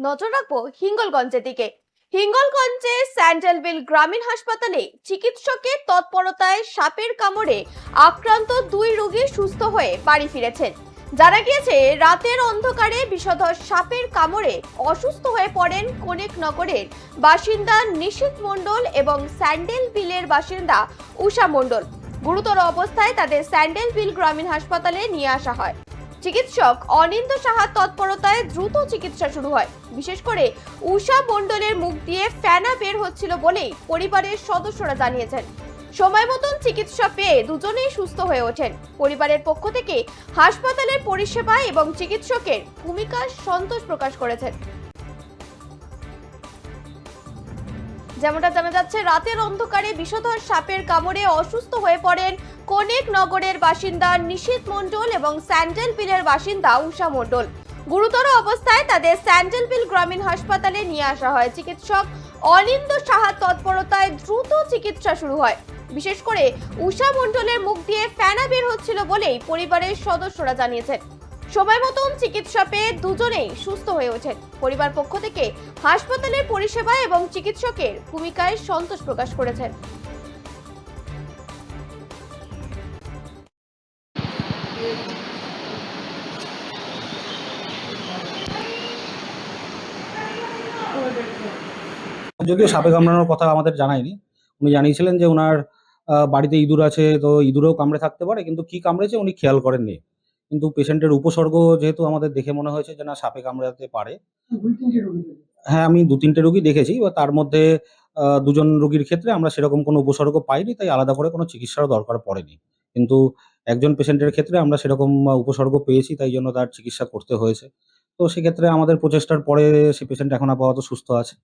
নজর রাখবো হিঙ্গলগঞ্জের দিকে। হিঙ্গলগঞ্জে স্যান্ডেলবিল গ্রামীণ হাসপাতালে চিকিৎসকের তৎপরতায় সাপের কামড়ে আক্রান্ত দুই রোগী সুস্থ হয়ে বাড়ি ফিরেছেন। জানা গিয়েছে, রাতের অন্ধকারে বিষধর সাপের কামড়ে অসুস্থ হয়ে পড়েন কনেকনগরের বাসিন্দা নিশীথ মণ্ডল এবং স্যান্ডেলবিলের বাসিন্দা উষা মণ্ডল। গুরুতর অবস্থায় তাদের স্যান্ডেলবিল গ্রামীণ হাসপাতালে নিয়ে আসা হয়। চিকিৎসক অনিন্দ সাহার তৎপরতায় দ্রুত চিকিৎসা শুরু হয়। বিশেষ করে উষা মণ্ডলের মুখ দিয়ে ফেনা বের হচ্ছিল বলেই পরিবারের সদস্যরা জানিয়েছেন। সময় মতন চিকিৎসা পেয়ে দুজনেই সুস্থ হয়ে ওঠেন। পরিবারের পক্ষ থেকে হাসপাতালের পরিষেবা এবং চিকিৎসকের ভূমিকার সন্তোষ প্রকাশ করেছেন। যেমনটা জানা যাচ্ছে, রাতের অন্ধকারে বিষধর সাপের কামড়ে অসুস্থ হয়ে পড়েন কনেকনগরের বাসিন্দা নিশীথ মণ্ডল এবং স্যান্ডেলবিলের বাসিন্দা উষা মণ্ডল। গুরুতর অবস্থায় তাদের স্যান্ডেলবিল গ্রামীণ হাসপাতালে নিয়ে আসা হয়। চিকিৎসক অনিন্দ সাহার তৎপরতায় দ্রুত চিকিৎসা শুরু হয়। বিশেষ করে উষা মণ্ডলের মুখ দিয়ে ফেনা বের হচ্ছিল বলেই পরিবারের সদস্যরা জানিয়েছেন। সময় মতন চিকিৎসা পেয়ে দুজনেই সুস্থ হয়ে ওঠেন। পরিবার পক্ষ থেকে হাসপাতালের পরিষেবা এবং চিকিৎসকের ভূমিকায় সন্তোষ প্রকাশ করেছেন। যদিও সাপে কামড়ানোর কথা আমাদের জানায়নি। উনি জানিয়েছিলেন যে উনার বাড়িতে ইঁদুর আছে, তো ইঁদুরেও কামড়ে থাকতে পারে, কিন্তু কি কামড়েছে উনি খেয়াল করেননি। কিন্তু পেশেন্টের উপসর্গ যেহেতু আমাদের দেখে মনে হয়েছে যে না, সাপে কামড়াতে পারে। হ্যাঁ, আমি ২-৩ টে রোগী দেখেছি, বা তার মধ্যে ২ জন রোগীর ক্ষেত্রে আমরা সেরকম কোনো উপসর্গ পাইনি, তাই আলাদা করে কোনো চিকিৎসারও দরকার পড়েনি। কিন্তু একজন পেশেন্টের ক্ষেত্রে আমরা সেরকম উপসর্গ পেয়েছি, তাই জন্য তার চিকিৎসা করতে হয়েছে। তো সেক্ষেত্রে আমাদের প্রচেষ্টার পরে সে পেশেন্ট এখন আপাতত সুস্থ আছে।